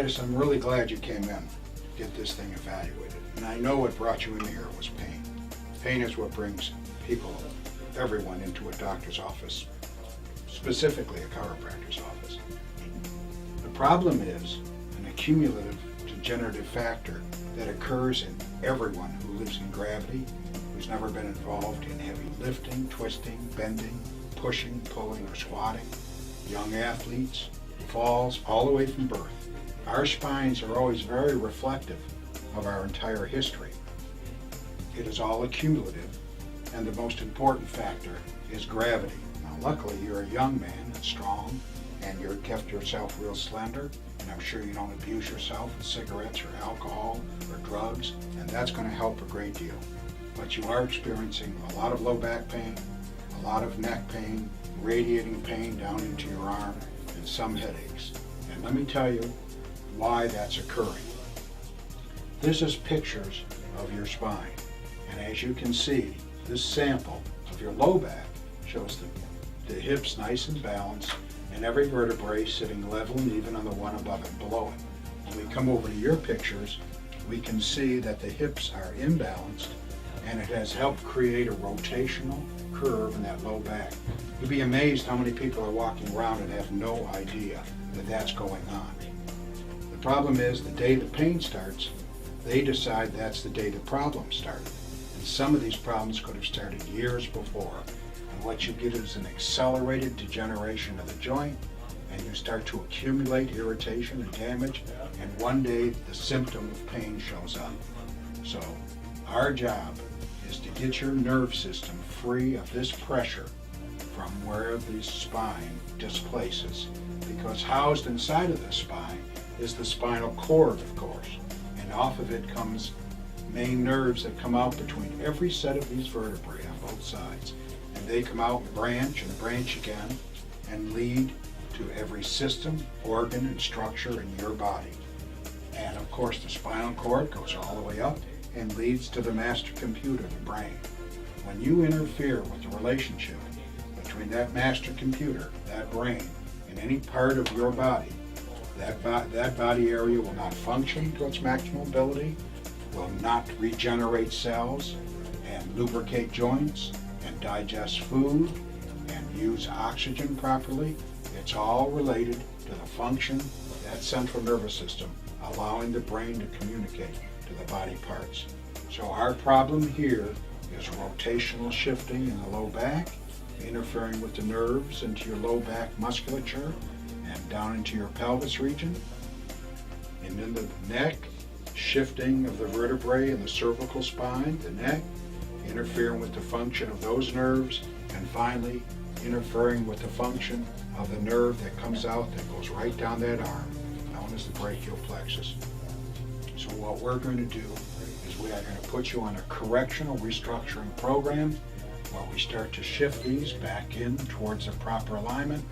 Curtis, I'm really glad you came in to get this thing evaluated. And I know what brought you in here was pain. Pain is what brings people, everyone, into a doctor's office, specifically a chiropractor's office. The problem is an accumulative degenerative factor that occurs in everyone who lives in gravity, who's never been involved in heavy lifting, twisting, bending, pushing, pulling, or squatting, young athletes, falls all the way from birth. Our spines are always very reflective of our entire history. It is all accumulative, and the most important factor is gravity. Now, luckily, you're a young man and strong, and you've kept yourself real slender, and I'm sure you don't abuse yourself with cigarettes or alcohol or drugs, and that's going to help a great deal. But you are experiencing a lot of low back pain, a lot of neck pain, radiating pain down into your arm, and some headaches. And let me tell you why that's occurring. This is pictures of your spine. And as you can see, this sample of your low back shows the hips nice and balanced and every vertebrae sitting level and even on the one above and below it. When we come over to your pictures, we can see that the hips are imbalanced and it has helped create a rotational curve in that low back. You'd be amazed how many people are walking around and have no idea that that's going on. The problem is the day the pain starts, they decide that's the day the problem started. And some of these problems could have started years before. And what you get is an accelerated degeneration of the joint, and you start to accumulate irritation and damage, and one day the symptom of pain shows up. So our job is to get your nerve system free of this pressure from where the spine displaces, because housed inside of the spine is the spinal cord, of course, and off of it comes main nerves that come out between every set of these vertebrae on both sides, and they come out and branch again, and lead to every system, organ, and structure in your body. And of course the spinal cord goes all the way up and leads to the master computer, the brain. When you interfere with the relationship between that master computer, that brain, and any part of your body, that body area will not function to its maximum ability, will not regenerate cells and lubricate joints and digest food and use oxygen properly. It's all related to the function of that central nervous system, allowing the brain to communicate to the body parts. So our problem here is rotational shifting in the low back, interfering with the nerves into your low back musculature and down into your pelvis region. And in the neck, shifting of the vertebrae in the cervical spine, the neck, interfering with the function of those nerves, and finally interfering with the function of the nerve that comes out that goes right down that arm, known as the brachial plexus. So what we're going to do is we are going to put you on a correctional restructuring program where we start to shift these back in towards the proper alignment.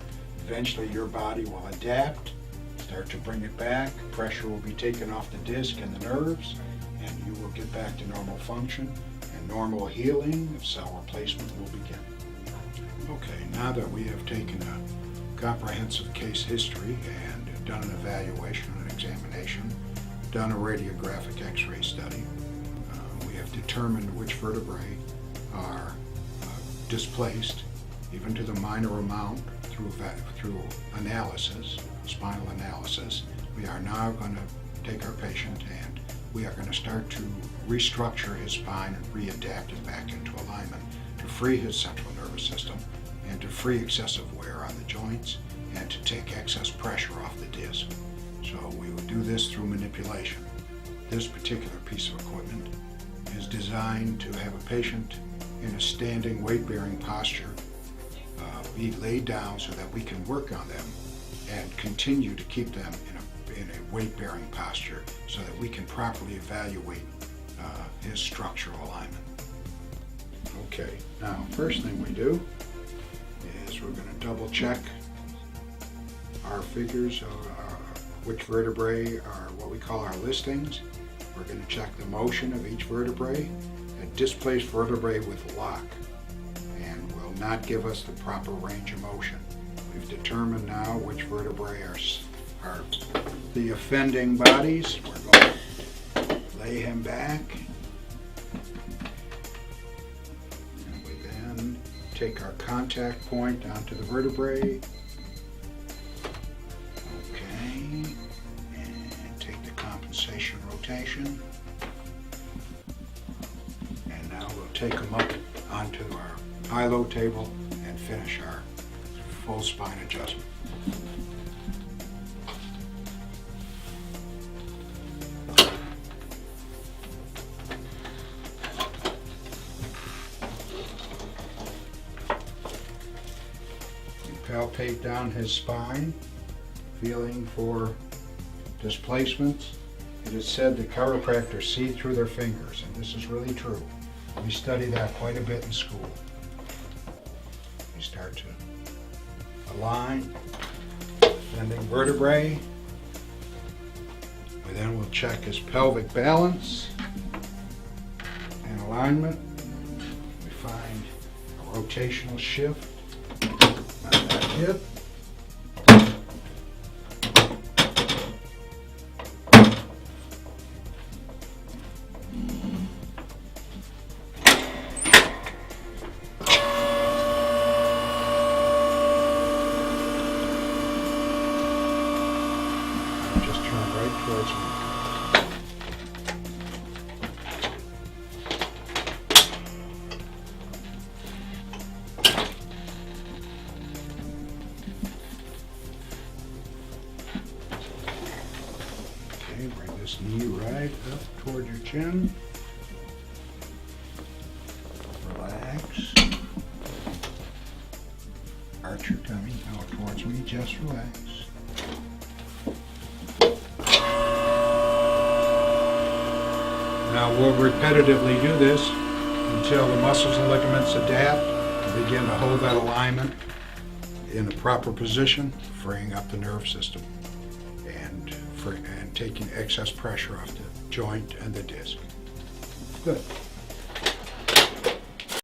Eventually your body will adapt, start to bring it back, pressure will be taken off the disc and the nerves, and you will get back to normal function, and normal healing of cell replacement will begin. Okay, now that we have taken a comprehensive case history and done an evaluation and examination, done a radiographic x-ray study, we have determined which vertebrae are displaced, even to the minor amount, through analysis, spinal analysis. We are now going to take our patient and we are going to start to restructure his spine and readapt it back into alignment to free his central nervous system and to free excessive wear on the joints and to take excess pressure off the disc. So we would do this through manipulation. This particular piece of equipment is designed to have a patient in a standing weight-bearing posture be laid down so that we can work on them and continue to keep them in a weight-bearing posture so that we can properly evaluate his structural alignment. Okay, now first thing we do is we're going to double check our figures of which vertebrae are what we call our listings. We're going to check the motion of each vertebrae. A displaced vertebrae with lock and will not give us the proper range of motion. We've determined now which vertebrae are the offending bodies. We're going to lay him back. And we then take our contact point onto the vertebrae. Okay. And take the compensation rotation. And now we'll take him up onto our high-low table and finish our full spine adjustment. Palpate down his spine, feeling for displacements. It is said that chiropractors see through their fingers, and this is really true. We study that quite a bit in school. We start to align, bending vertebrae. We then will check his pelvic balance and alignment. We find a rotational shift on that hip. Just turn right towards me. Okay, bring this knee right up toward your chin. Relax. Arch your tummy out towards me, just relax. Now we'll repetitively do this until the muscles and ligaments adapt and begin to hold that alignment in the proper position, freeing up the nerve system and taking excess pressure off the joint and the disc. Good.